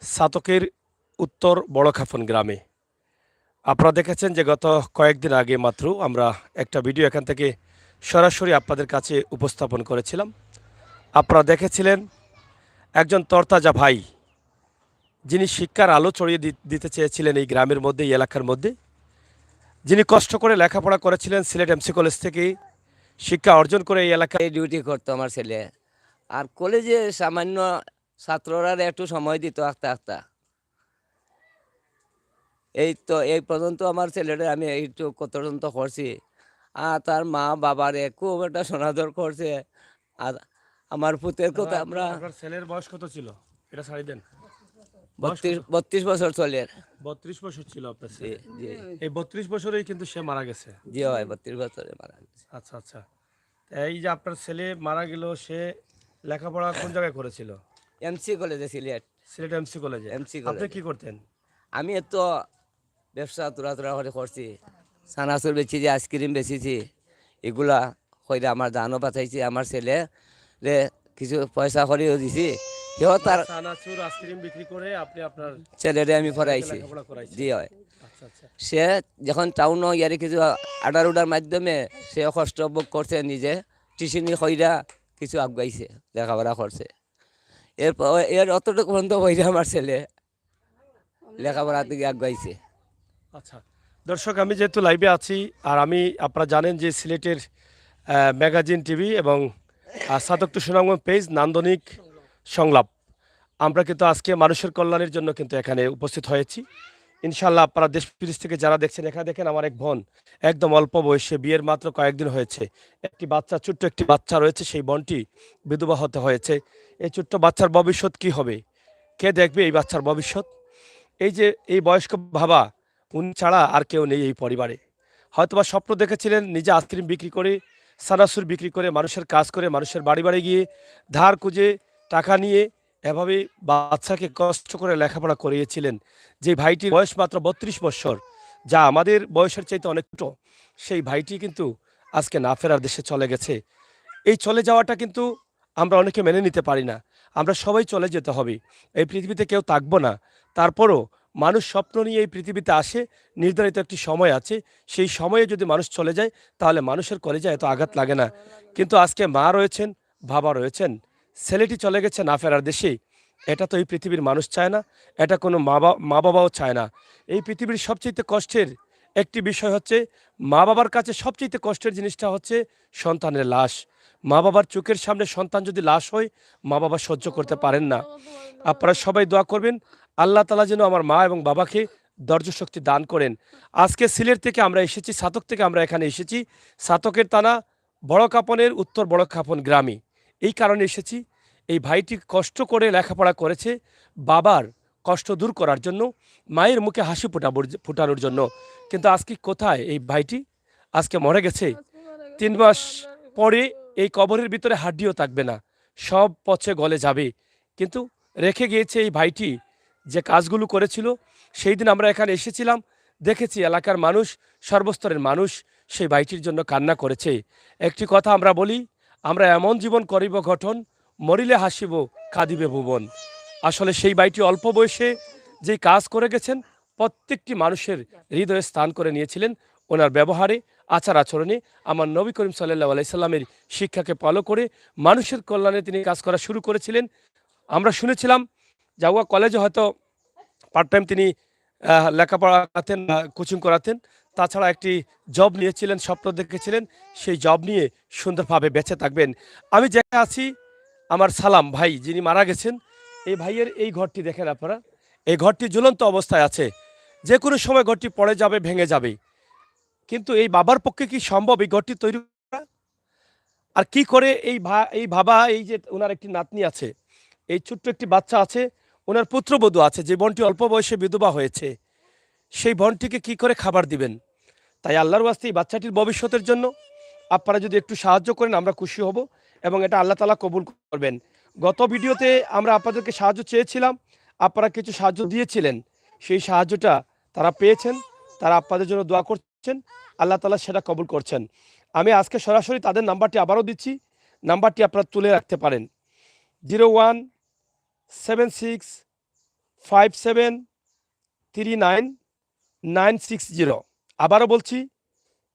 সাতকের উত্তর বড়খাফন গ্রামে। আপনারা দেখেছেন যে গত কয়েকদিন আগে মাত্র আমরা একটা ভিডিও এখান থেকে সরাসরি আপনাদের কাছে উপস্থাপন করেছিলাম। আপনারা দেখেছিলেন একজন তরতাজা ভাই, যিনি শিক্ষার আলো ছড়িয়ে দিতে চেয়েছিলেন এই গ্রামের মধ্যে, এই এলাকার মধ্যে, যিনি কষ্ট করে লেখাপড়া করেছিলেন সিলেট এমসি কলেজ থেকে শিক্ষা অর্জন করে এই এলাকায় ডিউটি করতো আমার ছেলে। আর কলেজে সামান্য ছাত্ররা একটু সময় দিত আস্তে আস্তে। এই তো এই পর্যন্ত আমার ছেলেটা আমি এইটু কত পর্যন্ত করছি। আর তার মা বাবারে খুব একটা সনাদর করছে। আর আমার পুতের কথা আমরা আপনার ছেলের বয়স কত ছিল? এটা ছাড়ি দেন। বয়স কত? 32 বছর চলে। 32 বছর ছিল আপনার জি ছেলে। জি এই 32 বছরেই কিন্তু সে মারা গেছে। জি হয় 32 বছরে মারা গেছে। আচ্ছা আচ্ছা। এই যে আপনার ছেলে মারা গেল, সে লেখাপড়া কোন জায়গায় করেছিল? এমসি কলেজে সিলেট। সিলেট এমসি কলেজে। এমসি আপনি কলেজে কি করতেন? আমি তো ব্যবসা তোরা তোরা করে করছি। সানাসুর বেচেছি, আইসক্রিম বেচেছি। এগুলা কইরা আমার দানও পাঠাইছি। আমার ছেলে রে কিছু পয়সা করিও দিছি। সেও তার চানাচুর আইসক্রিম বিক্রি করে আপনি আপনার ছেলেরে আমি ছেলেকে পড়াইছি। লেখাপড়া করাইছেন। জি হয়। আচ্ছা আচ্ছা। সে যখন টাউন ইয়ারে কিছু আডার উডার মাধ্যমে সে কষ্ট ভোগ করছে, নিজে টিউশনি কইরা কিছু আগাইছে, লেখাপড়া করছে। এর অতটুকু পর্যন্ত হইরা আমার ছেলে লেখাপড়া থেকে আগাইছে। আচ্ছা দর্শক, আমি যেহেতু লাইভে আছি আর আমি, আপনারা জানেন যে সিলেটের ম্যাগাজিন টিভি এবং সাদক টু সুনামগঞ্জ পেজ নান্দনিক সংলাপ, আমরা কিন্তু আজকে মানুষের কল্যাণের জন্য কিন্তু এখানে উপস্থিত হয়েছি। ইনশাল্লাহ আপনারা দেশ বিদেশ থেকে যারা দেখছেন, এখানে দেখেন আমার এক বোন, একদম অল্প বয়সে, বিয়ের মাত্র কয়েকদিন হয়েছে, একটি বাচ্চা, ছোট্ট একটি বাচ্চা রয়েছে, সেই বোনটি বিধবা হতে হয়েছে। এই ছোট্ট বাচ্চার ভবিষ্যৎ কি হবে? কে দেখবে এই বাচ্চার ভবিষ্যৎ? এই যে এই বয়স্ক বাবা, উনি ছাড়া আর কেউ নেই এই পরিবারে। হয়তোবা স্বপ্ন দেখেছিলেন নিজে আইসক্রিম বিক্রি করে, সানাসুর বিক্রি করে, মানুষের কাজ করে, মানুষের বাড়ি বাড়ি গিয়ে ধার খুঁজে টাকা নিয়ে এভাবে বাচ্চাকে কষ্ট করে লেখাপড়া করিয়েছিলেন। যে ভাইটির বয়স মাত্র 32 বছর, যা আমাদের বয়সের চাইতে অনেক ছোট, সেই ভাইটি কিন্তু আজকে না ফেরার দেশে চলে গেছে। এই চলে যাওয়াটা কিন্তু আমরা অনেকে মেনে নিতে পারি না। আমরা সবাই চলে যেতে হবে, এই পৃথিবীতে কেউ থাকবো না। তারপরও মানুষ স্বপ্ন নিয়ে এই পৃথিবীতে আসে, নির্ধারিত একটি সময় আছে, সেই সময়ে যদি মানুষ চলে যায় তাহলে মানুষের কলেজায় এত আঘাত লাগে না। কিন্তু আজকে মা রয়েছেন, বাবা রয়েছেন, ছেলেটি চলে গেছে না ফেরার দেশে। এটা তো এই পৃথিবীর মানুষ চায় না, এটা কোনো মা বাবাও চায় না। এই পৃথিবীর সবচেয়ে কষ্টের একটি বিষয় হচ্ছে, মা বাবার কাছে সবচেয়ে কষ্টের জিনিসটা হচ্ছে সন্তানের লাশ। মা বাবার চোখের সামনে সন্তান যদি লাশ হয়, মা বাবা সহ্য করতে পারেন না। আপনারা সবাই দোয়া করবেন, আল্লাহ তাআলা যেন আমার মা এবং বাবাকে ধৈর্য শক্তি দান করেন। আজকে সিলেট থেকে আমরা এসেছি, সাতক থেকে আমরা এখানে এসেছি, সাতকের থানা বড়কাপনের উত্তর বড়কাপন গ্রামে। এই কারণে এসেছি, এই ভাইটি কষ্ট করে লেখাপড়া করেছে বাবার কষ্ট দূর করার জন্য, মায়ের মুখে হাসি ফোটানোর জন্য। কিন্তু আজকে কোথায় এই ভাইটি? আজকে মরে গেছে। 3 মাস পরে এই কবরের ভিতরে হাড্ডিও থাকবে না, সব পচে গলে যাবে। কিন্তু রেখে গিয়েছে এই ভাইটি যে কাজগুলো করেছিল। সেই দিন আমরা এখানে এসেছিলাম, দেখেছি এলাকার মানুষ, সর্বস্তরের মানুষ সেই ভাইটির জন্য কান্না করেছে। একটি কথা আমরা বলি, আমরা এমন জীবন করিব গঠন, মরিলে হাসিব কাঁদিবে ভুবন। আসলে সেই ভাইটি অল্প বয়সে যেই কাজ করে গেছেন, প্রত্যেকটি মানুষের হৃদয়ে স্থান করে নিয়েছিলেন। ওনার ব্যবহারে, আচার আচরণে আমার নবী করিম সাল্লাল্লাহু আলাইহি সাল্লামের শিক্ষাকে ফলো করে মানুষের কল্যাণে তিনি কাজ করা শুরু করেছিলেন। আমরা শুনেছিলাম জাউয়া কলেজে হয়তো পার্ট টাইম তিনি লেখাপড়া করাতেন, কোচিং করাতেন। তাছাড়া একটি জব নিয়েছিলেন, স্বপ্ন দেখেছিলেন সেই জব নিয়ে সুন্দরভাবে বেঁচে থাকবেন। আমি যেখানে আছি, আমার সালাম ভাই যিনি মারা গেছেন, এই ভাইয়ের এই ঘরটি দেখেন আপনারা, এই ঘরটি ঝুলন্ত অবস্থায় আছে, যে কোনো সময় ঘরটি পড়ে যাবে, ভেঙে যাবে। কিন্তু এই বাবার পক্ষে কি সম্ভব এই ঘরটি তৈরি করা? আর কি করে এই বাবা, এই যে ওনার একটি নাতনি আছে, এই ছোট্ট একটি বাচ্চা আছে, ওনার পুত্রবধূ আছে, যে বোনটি অল্প বয়সে বিধবা হয়েছে, সেই বোনটিকে কি করে খাবার দিবেন? তাই আল্লাহর ওয়াস্তে এই বাচ্চাটির ভবিষ্যতের জন্য আপনারা যদি একটু সাহায্য করেন আমরা খুশি হব, এবং এটা আল্লাহ তাআলা কবুল করবেন। গত ভিডিওতে আমরা আপনাদেরকে সাহায্য চেয়েছিলাম, আপনারা কিছু সাহায্য দিয়েছিলেন, সেই সাহায্যটা তারা পেয়েছেন, তারা আপনাদের জন্য দোয়া করছেন, আল্লাহ তাআলা সেটা কবুল করছেন। আমি আজকে সরাসরি তাদের নাম্বারটি আবারও দিচ্ছি, নাম্বারটি আপনারা তুলে রাখতে পারেন। 0176 5739 আবারও বলছি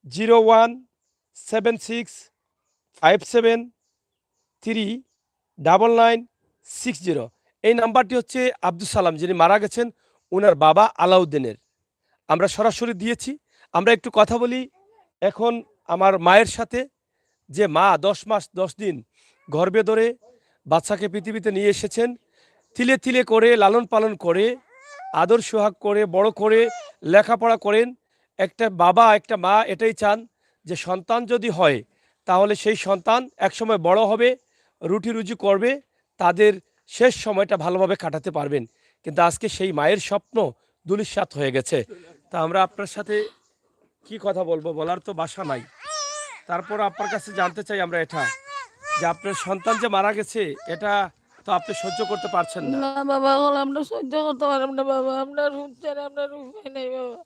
01765739960। এই নাম্বারটি হচ্ছে আব্দুল সালাম যিনি মারা গেছেন ওনার বাবা আলাউদ্দিনের। আমরা সরাসরি দিয়েছি। আমরা একটু কথা বলি এখন আমার মায়ের সাথে, যে মা 10 মাস 10 দিন গর্ভে ধরে বাচ্চাকে পৃথিবীতে নিয়ে এসেছেন, তিলে তিলে করে লালন পালন করে আদর সোহাগ করে বড় করে লেখাপড়া করেন। একটা বাবা একটা মা এটাই চান যে সন্তান যদি হয় তাহলে সেই সন্তান একসময় বড় হবে, রুটি রুজি করবে, তাদের শেষ সময়টা ভালোভাবে কাটাতে পারবেন। কিন্তু আজকে সেই মায়ের স্বপ্ন ধূলিসাৎ হয়ে গেছে। তা আমরা আপনার সাথে কি কথা বলবো, বলার তো ভাষা নাই। তারপর আপনার কাছে জানতে চাই আমরা এটা, যে আপনার সন্তান যে মারা গেছে এটা তো আপনি সহ্য করতে পারছেন না। না বাবা, এখন আমরা সহ্য করতে পারলাম না বাবা, আপনার হচ্ছে আপনার উপায় নেই বাবা।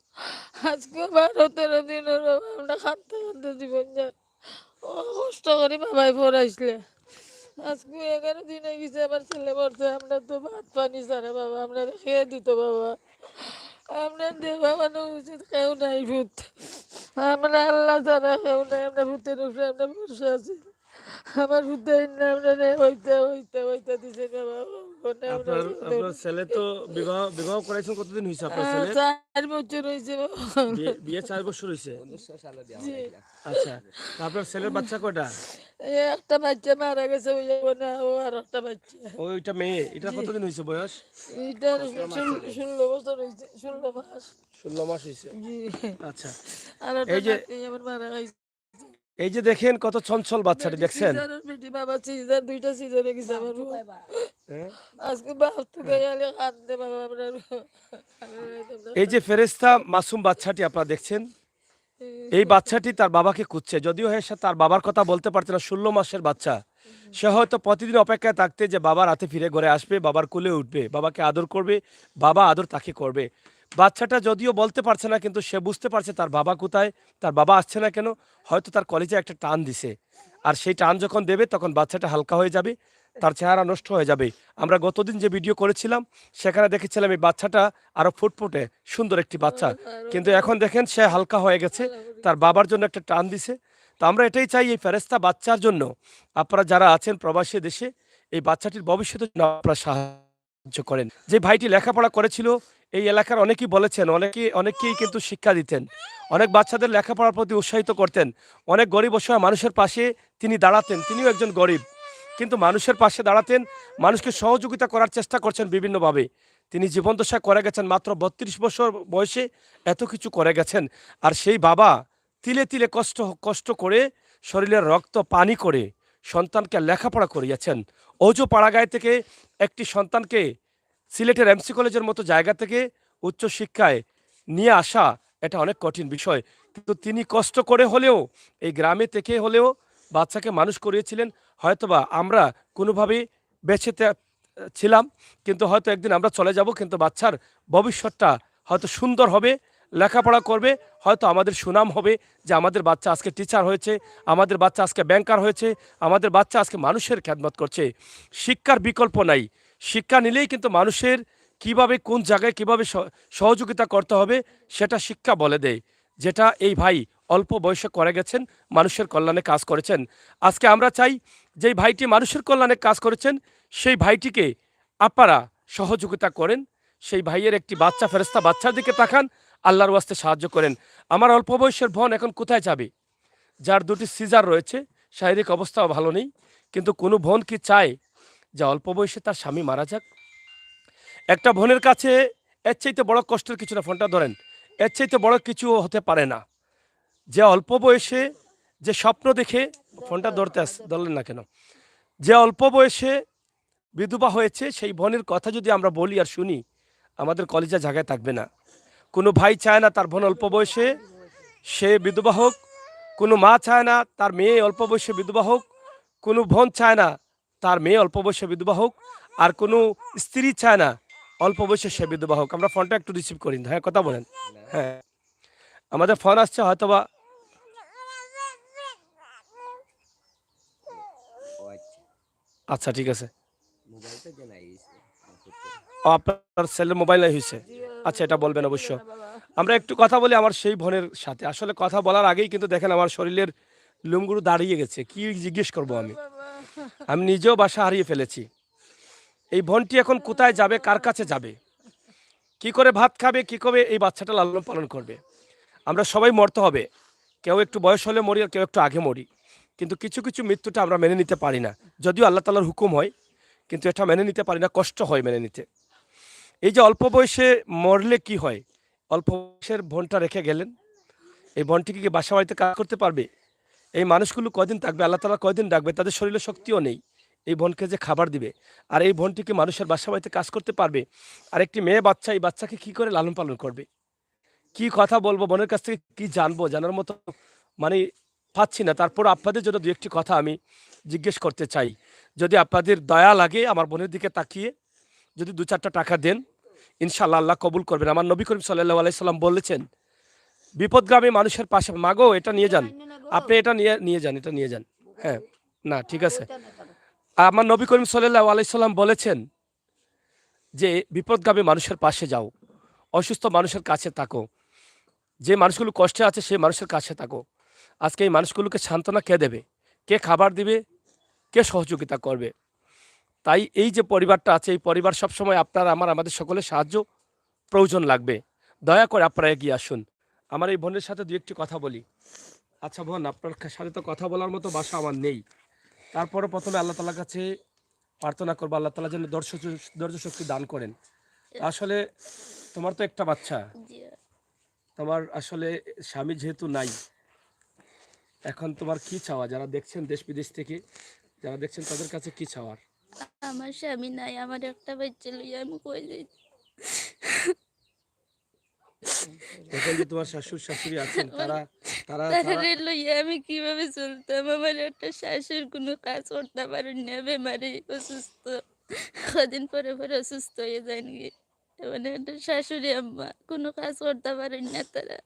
আজকে 12-13 দিন হলো বাবা, আমরা খাটতে খাটতে জীবন যায়। ও কষ্ট করে বাবাই পড়াইছিলে, আজকে 11 দিন হয়ে গেছে আমার ছেলে পড়ছে। আমরা তো ভাত পানি ছাড়া বাবা, আমরা খেয়ে দিত বাবা। আপনার দেওয়া মানে উচিত কেউ নাই ভূত, আমরা আল্লাহ ছাড়া কেউ নাই। আমরা ভূতের উপরে আমরা বসে আছি। আমার ভূতে আমরা হইতে হইতে হইতে দিছে বাবা। আপনার আপনার ছেলে তো বিবাহ বিবাহ করেছেন, কতদিন হয়েছে আপনার ছেলে? 4 বছর হয়েছে বাবা। বিয়ে 4 বছর হয়েছে। 19 সালে দেওয়া জি। হয়েছিল। আচ্ছা, তা আপনার ছেলের বাচ্চা কয়টা? এই একটা বাচ্চা মারা গেছে, ওই যাবো না, ও আর একটা বাচ্চা। ওইটা মেয়ে, এটা জি। কতদিন হয়েছে বয়স? এটার 16 বছর হয়েছে, 16 মাস। 16 মাস হয়েছে। জি। আচ্ছা, আর একটা এই যে নাতনি আমার মারা গেছে। এই যে দেখেন কত চঞ্চল বাচ্চাটি দেখছেন। বেটি বাবা সিজার, 2টা সিজার হয়ে গেছে আমার। হ্যাঁ? আজকে বাপ থেকে গেলে কাঁদতে বাবা আমরা। এই যে ফেরেশতা মাসুম বাচ্চাটি আপনারা দেখছেন, এই বাচ্চাটি তার বাবাকে খুঁজছে। যদিও সে তার বাবার কথা বলতে পারছে না, 16 মাসের বাচ্চা। সে হয়তো প্রতিদিন অপেক্ষায় থাকতে যে বাবা রাতে ফিরে ঘরে আসবে, বাবার কোলে উঠবে, বাবাকে আদর করবে, বাবা আদর তাকে করবে। বাচ্চাটা যদিও বলতে পারছে না, কিন্তু সে বুঝতে পারছে তার বাবা কোথায়, তার বাবা আসছে না কেন। হয়তো তার কলেজে একটা টান দিছে, আর সেই টান যখন দেবে তখন বাচ্চাটা হালকা হয়ে যাবে, তার চেহারা নষ্ট হয়ে যাবে। আমরা গতদিন যে ভিডিও করেছিলাম সেখানে দেখেছিলাম এই বাচ্চাটা আরো ফুটফুটে সুন্দর একটি বাচ্চা, কিন্তু এখন দেখেন সে হালকা হয়ে গেছে, তার বাবার জন্য একটা টান দিছে। তো আমরা এটাই চাই এই ফেরেশতা বাচ্চার জন্য, আপনারা যারা আছেন প্রবাসী দেশে, এই বাচ্চাটির ভবিষ্যতের জন্য আপনারা সাহায্য করেন। যে ভাইটি লেখাপড়া করেছিল, এই এলাকার অনেকেই বলেছেন, অনেকেই কিন্তু শিক্ষা দিতেন, অনেক বাচ্চাদের লেখাপড়ার প্রতি উৎসাহিত করতেন, অনেক গরিব অসহায় মানুষের পাশে তিনি দাঁড়াতেন। তিনিও একজন গরিব, কিন্তু মানুষের পাশে দাঁড়াতেন, মানুষকে সহযোগিতা করার চেষ্টা করছেন বিভিন্নভাবে। তিনি জীবনদশা করে গেছেন, মাত্র 32 বছর বয়সে এত কিছু করে গেছেন। আর সেই বাবা তিলে তিলে কষ্ট কষ্ট করে শরীরের রক্ত পানি করে সন্তানকে লেখাপড়া করিয়েছেন। অজু পাড়াগাঁয় থেকে একটি সন্তানকে সিলেটের এমসি কলেজের মতো জায়গা থেকে উচ্চশিক্ষায় নিয়ে আসা এটা অনেক কঠিন বিষয়, কিন্তু তিনি কষ্ট করে হলেও এই গ্রামে থেকে হলেও বাচ্চাকে মানুষ করিয়েছিলেন। হয়তোবা আমরা কোনোভাবেই বেঁচে ছিলাম, কিন্তু হয়তো একদিন আমরা চলে যাব, কিন্তু বাচ্চার ভবিষ্যৎটা হয়তো সুন্দর হবে, লেখাপড়া করবে, হয়তো আমাদের সুনাম হবে যে আমাদের বাচ্চা আজকে টিচার হয়েছে, আমাদের বাচ্চা আজকে ব্যাংকার হয়েছে, আমাদের বাচ্চা আজকে মানুষের খেদমত করছে। শিক্ষার বিকল্প নাই, শিক্ষা নিলেই কিন্তু মানুষের কিভাবে কোন জায়গায় কিভাবে সহযোগিতা করতে হবে সেটা শিক্ষা বলে দেয়, যেটা এই ভাই অল্প বয়সে করে গেছেন, মানুষের কল্যাণে কাজ করেছেন। আজকে আমরা চাই যেই ভাইটি মানুষের কল্যাণে কাজ করেছেন সেই ভাইটিকে আপনারা সহযোগিতা করেন, সেই ভাইয়ের একটি বাচ্চা ফেরেশতা বাচ্চার দিকে তাকান, আল্লাহর ওয়াস্তে সাহায্য করেন। আমার অল্প বয়সের বোন এখন কোথায় যাবে, যার 2টি সিজার রয়েছে, শারীরিক অবস্থাও ভালো নেই, কিন্তু কোনো বোন কি চায় যে অল্প বয়সে তার স্বামী মারা যাক? একটা বোনের কাছে এর চাইতে বড় কষ্টের কিছু না, ফোনটা ধরেন, এর চাইতে বড় কিছু হতে পারে না। যে অল্প বয়সে যে স্বপ্ন দেখে, ফোনটা ধরলেন না কেন, যে অল্প বয়সে বিধবা হয়েছে সেই বোনের কথা যদি আমরা বলি আর শুনি, আমাদের কলিজা জায়গায় থাকবে না। কোনো ভাই চায় না তার বোন অল্প বয়সে সে বিধবা হোক, কোনো মা চায় না তার মেয়ে অল্প বয়সে বিধবা হোক, কোনো বোন চায় না তার মেয়ে অল্প বয়সে বিধবা হোক, আর কোনো স্ত্রী চায় না অল্প বয়সে সে বিধবা হোক। আমরা ফোনটা একটু রিসিভ করি, হ্যাঁ কথা বলেন। হ্যাঁ, আমাদের ফোন আসছে হয়তোবা। ও আচ্ছা, আচ্ছা ঠিক আছে। মোবাইলটা জানাই গেছে। আপনার ছেলের মোবাইল নাই হয়েছে? আচ্ছা, এটা বলবেন অবশ্য। আমরা একটু কথা বলি আমার সেই বোনের সাথে। আসলে কথা বলার আগেই কিন্তু দেখেন আমার শরীরের লোমগুলো দাঁড়িয়ে গেছে। কি জিজ্ঞেস করব আমি? আমি নিজেও বাসা হারিয়ে ফেলেছি। এই বোনটি এখন কোথায় যাবে, কার কাছে যাবে, কি করে ভাত খাবে, কি করে এই বাচ্চাটা লালন পালন করবে? আমরা সবাই মরতে হবে, কেউ একটু বয়স হলে মরি আর কেউ একটু আগে মরি, কিন্তু কিছু কিছু মৃত্যুটা আমরা মেনে নিতে পারি না। যদিও আল্লাহ তাআলার হুকুম হয়, কিন্তু এটা মেনে নিতে পারি না, কষ্ট হয় মেনে নিতে। এই যে অল্প বয়সে মরলে কি হয়, অল্প বয়সের বোনটা রেখে গেলেন, এই বোনটিকে কি বাসা বাড়িতে কাজ করতে পারবে? এই মানুষগুলো কয়দিন থাকবে, আল্লাহ তাআলা কয়দিন রাখবে? তাদের শরীরে শক্তিও নেই এই বোনকে যে খাবার দিবে। আর এই বোনটিকে মানুষের বাসা বাড়িতে কাজ করতে পারবে? আর একটি মেয়ে বাচ্চা, এই বাচ্চাকে কি করে লালন পালন করবে? কি কথা বলবো, বোনের কাছ থেকে কি জানবো, জানার মতো মানে পাচ্ছি না। তারপর আপনাদের জন্য দু একটি কথা আমি জিজ্ঞেস করতে চাই। যদি আপনাদের দয়া লাগে আমার বোনের দিকে তাকিয়ে যদি 2-4টা টাকা দেন, ইনশাআল্লাহ আল্লাহ কবুল করবেন। আমার নবী করিম সাল্লাল্লাহু আলাইহি সাল্লাম বলেছেন, বিপদগামী মানুষের পাশে, মাগো এটা নিয়ে যান, আপনি এটা নিয়ে নিয়ে যান, এটা নিয়ে যান। হ্যাঁ, না ঠিক আছে। আমার নবী করিম সাল্লাল্লাহু আলাইহি সাল্লাম বলেছেন যে বিপদগামী মানুষের পাশে যাও, অসুস্থ মানুষের কাছে থাকো, যে মানুষগুলো কষ্টে আছে সেই মানুষের কাছে থাকো। আজকে এই মানুষগুলোকে সান্ত্বনা কে দেবে, কে খাবার দিবে, কে সহযোগিতা করবে? তাই এই যে পরিবারটা আছে, এই পরিবার সবসময় আপনার আমাদের সকলের সাহায্য প্রয়োজন লাগবে। দয়া করে আপনারা এগিয়ে আসুন। আমার এই বোনের সাথে দু একটি কথা বলি। আচ্ছা বোন, আপনার সাথে তো কথা বলার মতো ভাষা আমার নেই, তারপরে প্রথমে আল্লাহ তাআলার কাছে প্রার্থনা করবো আল্লাহ তাআলা যেন ধৈর্য শক্তি দান করেন। আসলে তোমার তো একটা বাচ্চা, জি। তোমার আসলে স্বামী যেহেতু নাই, এখন তোমার কি চাওয়া? যারা দেখছেন দেশ বিদেশ থেকে যারা দেখছেন তাদের কাছে কি চাওয়ার? আমার স্বামী নাই, আমার একটা বাচ্চা লইয়া আমি কই যাই? এখন যে তোমার শাশুড় শাশুড়ি আছেন, তারা তারা তারা তাহলে লইয়া আমি কিভাবে চলতাম? আমার একটা শাশুর কোনো কাজ করতে পারেন না, বেমারি অসুস্থ, কদিন পরে পরে অসুস্থ হয়ে যায় নাকি। মানে একটা শাশুড়ি আম্মা কোনো কাজ করতে পারেন না তারা।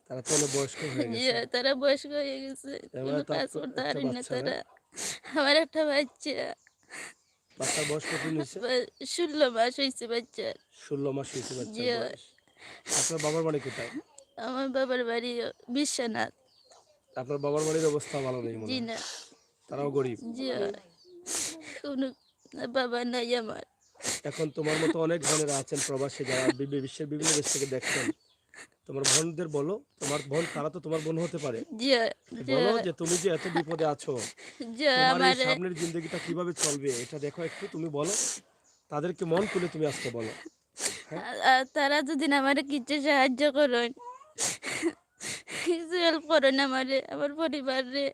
তারা তো অনেক বয়স্ক হয়ে গেছে। তারা বয়স্ক হয়ে গেছে, কোনো এবার তার কাজ তো করতে একটা পারেন না বাচ্চা না? তারা। আমার একটা বাচ্চা, বাচ্চার বয়স কতদিন হয়েছে? 16 মাস হয়েছে বাচ্চার। 16 মাস হয়েছে বাচ্চার জি। বয়স। আপনার বাবার বাড়ি কোথায়? আমার বাবার বাড়ি বিশ্বনাথ। আপনার বাবার বাড়ির অবস্থা ভালো নেই মনে জি হয়, না। তারাও গরিব। জি। কোনো বাবা নাই আমার। এখন তোমার মতো অনেক বোনেরা আছেন প্রবাসী, যারা বিশ্বের বিভিন্ন দেশ থেকে দেখছেন। তোমার বোনদের বলো, তোমার বোন তারা তো তোমার বোন হতে পারে, জি। জি। বলো যে তুমি যে এত বিপদে আছো, জি। তোমার এই আমার সামনের জিন্দগিটা কিভাবে চলবে এটা দেখো একটু, তুমি বলো, তাদেরকে মন খুলে তুমি আজকে বলো। হ্যাঁ, তারা যদি আমার কিছু সাহায্য করেন, কিছু হেল্প করেন আমারে, আমার পরিবারে,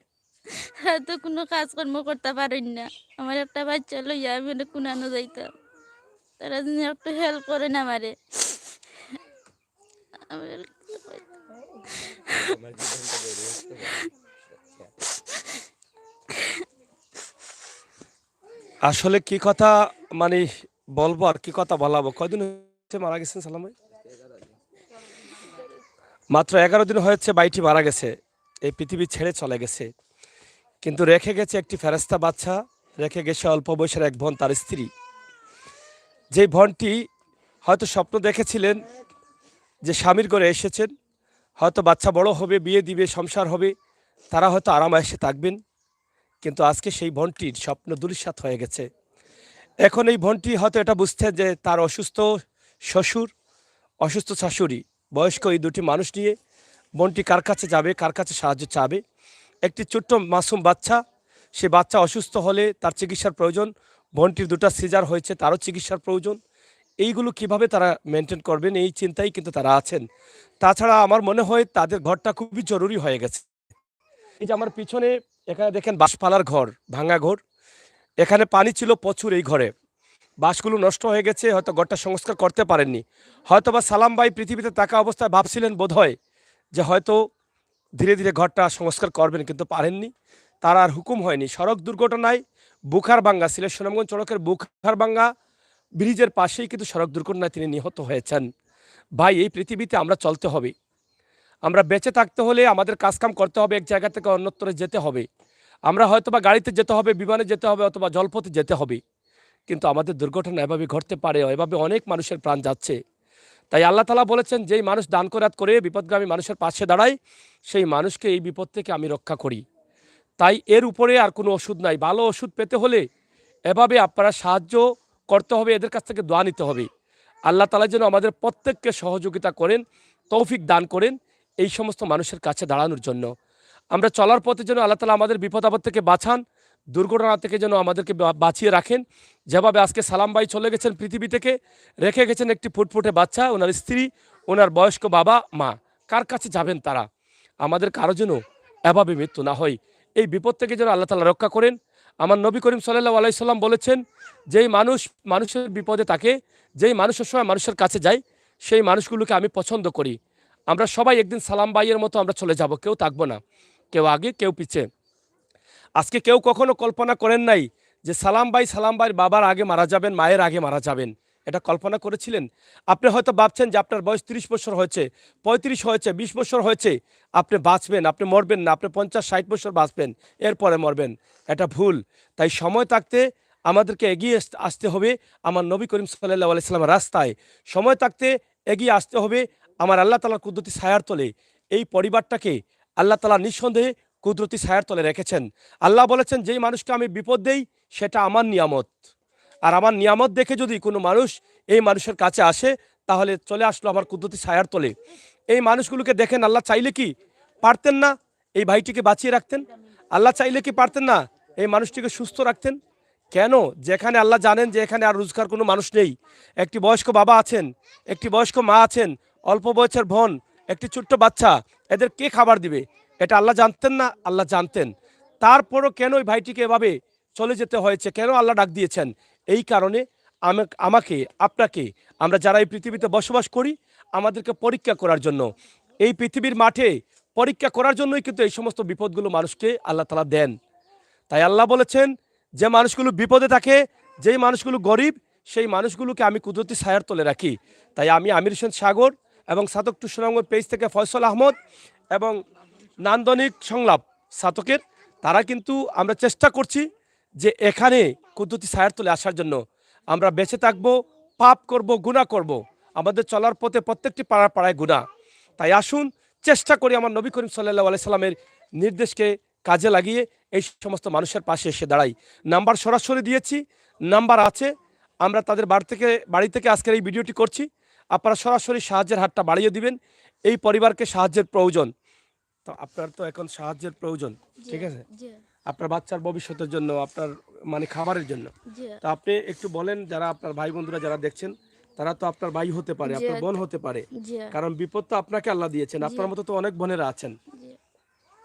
হয়তো কোনো কাজকর্ম করতে পারেন না, আমার একটা বাচ্চা লইয়া আমি কোনানো যাইতাম। তারা যদি একটু হেল্প করেন আমারে, আমার আসলে কি কথা মানে বলবো আর কি কথা বলাবো? কয়দিন হচ্ছে মারা গেছেন সালাম ভাই? মাত্র 11 দিন হয়েছে বাইটি মারা গেছে, এই পৃথিবী ছেড়ে চলে গেছে। কিন্তু রেখে গেছে একটি ফেরেশতা বাচ্চা, রেখে গেছে অল্প বয়সের এক বোন, তার স্ত্রী। যেই বোনটি হয়তো স্বপ্ন দেখেছিলেন যে স্বামীর ঘরে এসেছেন, হয়তো বাচ্চা বড় হবে, বিয়ে দিবে, সংসার হবে, তারা হয়তো আরামায়েশে থাকবেন। কিন্তু আজকে সেই বোনটির স্বপ্ন ধূলিসাৎ হয়ে গেছে। এখন এই বোনটি হয়তো এটা বুঝছে যে তার অসুস্থ শ্বশুর, অসুস্থ শাশুড়ি, বয়স্ক এই দুটি মানুষ নিয়ে বোনটি কার কাছে যাবে, কার কাছে সাহায্য চাবে? একটি ছোট্ট মাসুম বাচ্চা, সে বাচ্চা অসুস্থ হলে তার চিকিৎসার প্রয়োজন, বোনটির 2টা সিজার হয়েছে, তারও চিকিৎসার প্রয়োজন। এইগুলো কিভাবে তারা মেনটেন করবেন, এই চিন্তাই কিন্তু তারা আছেন। তাছাড়া আমার মনে হয় তাদের ঘরটা খুবই জরুরি হয়ে গেছে। এই যে আমার পিছনে এখানে দেখেন বাঁশপালার ঘর, ভাঙা ঘর, এখানে পানি ছিল প্রচুর, এই ঘরে বাঁশগুলো নষ্ট হয়ে গেছে, হয়তো ঘরটা সংস্কার করতে পারেননি। হয়তো বা সালাম ভাই পৃথিবীতে থাকা অবস্থায় ভাবছিলেন বোধহয় যে হয়তো ধীরে ধীরে ঘরটা সংস্কার করবেন, কিন্তু পারেননি, তার আর হুকুম হয়নি। সড়ক দুর্ঘটনায় বুখারবাঙ্গা, সিলেট সুনামগঞ্জ সড়কের বুখারবাঙ্গা ব্রিজের পাশেই কিন্তু সড়ক দুর্ঘটনায় তিনি নিহত হয়েছেন। ভাই, এই পৃথিবীতে আমরা চলতে হবে, আমরা বেঁচে থাকতে হলে আমাদের কাজকাম করতে হবে, এক জায়গা থেকে অন্যত্রে যেতে হবে। আমরা হয়তো বা গাড়িতে যেতে হবে, বিমানে যেতে হবে, অথবা জলপথে যেতে হবে, কিন্তু আমাদের দুর্ঘটনা এভাবে ঘটতে পারে, এভাবে অনেক মানুষের প্রাণ যাচ্ছে। তাই আল্লাহ তাআলা বলেছেন, যেই মানুষ দান খয়রাত করে বিপদগামী মানুষের পাশে দাঁড়ায়, সেই মানুষকে এই বিপদ থেকে আমি রক্ষা করি। তাই এর উপরে আর কোনো ওষুধ নাই। ভালো ওষুধ পেতে হলে এভাবে আপনারা সাহায্য করতে হবে, এদের কাছ থেকে দোয়া নিতে হবে। আল্লাহ তাআলা যেন আমাদের প্রত্যেককে সহযোগিতা করেন, তৌফিক দান করেন এই সমস্ত মানুষের কাছে দাঁড়ানোর জন্য। আমরা চলার পথে যেন আল্লাহ তাআলা আমাদের বিপদ আপদ থেকে বাঁচান, দুর্ঘটনা থেকে যেন আমাদেরকে বাঁচিয়ে রাখেন। যেভাবে আজকে সালাম ভাই চলে গেছেন পৃথিবী থেকে, রেখে গেছেন একটি ফুটফুটে বাচ্চা, ওনার স্ত্রী, ওনার বয়স্ক বাবা মা। কার কাছে যাবেন তারা? আমাদের কারো যেন এভাবে মৃত্যু না হয়, এই বিপদ থেকে যেন আল্লাহ তাআলা রক্ষা করেন। আমার নবী করিম সাল্লাল্লাহু আলাইহি সাল্লাম বলেছেন, যেই মানুষ মানুষের বিপদে থাকে, যেই মানুষের সময় মানুষের কাছে যায়, সেই মানুষগুলোকে আমি পছন্দ করি। আমরা সবাই একদিন সালাম ভাইয়ের মতো আমরা চলে যাব, কেউ থাকবো না, কেউ আগে কেউ পিছে। আজকে কেউ কখনো কল্পনা করেন নাই যে সালাম ভাইয়ের বাবার আগে মারা যাবেন, মায়ের আগে মারা যাবেন। এটা কল্পনা করেছিলেন? আপনি হয়তো ভাবছেন যে আপনার বয়স 30 বছর হয়েছে, 35 হয়েছে, 20 বছর হয়েছে, আপনি বাঁচবেন, আপনি মরবেন না, আপনি 50-60 বছর বাঁচবেন, এরপরে মরবেন। এটা ভুল। তাই সময় থাকতে আমাদেরকে এগিয়ে আসতে হবে আমার নবী করিম সাল্লাল্লাহু আলাইহি সাল্লামের রাস্তায়। সময় থাকতে এগিয়ে আসতে হবে আমার আল্লাহ তাআলার কুদরতি ছায়ার তলে। এই পরিবারটাকে আল্লাহ তাআলা নিঃসন্দেহে কুদরতি ছায়ার তলে রেখেছেন। আল্লাহ বলেছেন, যেই মানুষকে আমি বিপদ দেই সেটা আমার নিয়ামত। আর আমার নিয়ামত দেখে যদি কোনো মানুষ এই মানুষের কাছে আসে, তাহলে চলে আসলো আমার কুদরতি ছায়ার তলে। এই মানুষগুলোকে দেখেন, আল্লাহ চাইলে কি পারতেন না এই ভাইটিকে বাঁচিয়ে রাখতেন? আল্লাহ চাইলে কি পারতেন না এই মানুষটিকে সুস্থ রাখতেন? কেন? যেখানে আল্লাহ জানেন যে এখানে আর রোজগার কোনো মানুষ নেই, একটি বয়স্ক বাবা আছেন, একটি বয়স্ক মা আছেন, অল্প বয়সের বোন, একটি ছোট্ট বাচ্চা, এদের কে খাবার দিবে? এটা আল্লাহ জানতেন না? আল্লাহ জানতেন। তারপরও কেন ওই ভাইটিকে এভাবে চলে যেতে হয়েছে? কেন আল্লাহ ডাক দিয়েছেন? এই কারণে আমাকে, আপনাকে, আমরা যারা এই পৃথিবীতে বসবাস করি, আমাদেরকে পরীক্ষা করার জন্য, এই পৃথিবীর মাঠে পরীক্ষা করার জন্যই কিন্তু এই সমস্ত বিপদগুলো মানুষকে আল্লাহ তাআলা দেন। তাই আল্লাহ বলেছেন, যে মানুষগুলো বিপদে থাকে, যেই মানুষগুলো গরিব, সেই মানুষগুলোকে আমি কুদরতি ছায়ার তলে রাখি। তাই আমি আমির হোসেন সাগর এবং সাতক টু সুনামগঞ্জ পেজ থেকে ফয়সল আহমদ এবং নান্দনিক সংলাপ সাতকের, তারা কিন্তু আমরা চেষ্টা করছি যে এখানে কুদরতি ছায়ার তলে আসার জন্য। আমরা বেঁচে থাকবো, পাপ করব, গুনাহ করব, আমাদের চলার পথে প্রত্যেকটি পাড়ায় পাড়ায় গুনাহ। তাই আসুন চেষ্টা করি আমার নবী করিম সাল্লাল্লাহু আলাইহি সাল্লামের নির্দেশকে কাজে লাগিয়ে এই সমস্ত মানুষের পাশে এসে দাঁড়াই। নাম্বার সরাসরি দিয়েছি, নাম্বার আছে, আমরা তাদের বাড়ি থেকে আজকের এই ভিডিওটি করছি। আপনারা সরাসরি সাহায্যের হাতটা বাড়িয়ে দিবেন। এই পরিবারকে সাহায্যের প্রয়োজন। তো আপনার তো এখন সাহায্যের প্রয়োজন, ঠিক আছে? জি আপনার বাচ্চার ভবিষ্যতের জন্য, আপনার মানে খাবারের জন্য। জি তো আপনি একটু বলেন, যারা আপনার ভাই বন্ধুরা যারা দেখছেন, তারা তো আপনার ভাই হতে পারে, জি আপনার বোন হতে পারে, জি কারণ বিপদ তো আপনাকে আল্লাহ দিয়েছেন। আপনার মতো তো অনেক বোনেরা আছেন, জি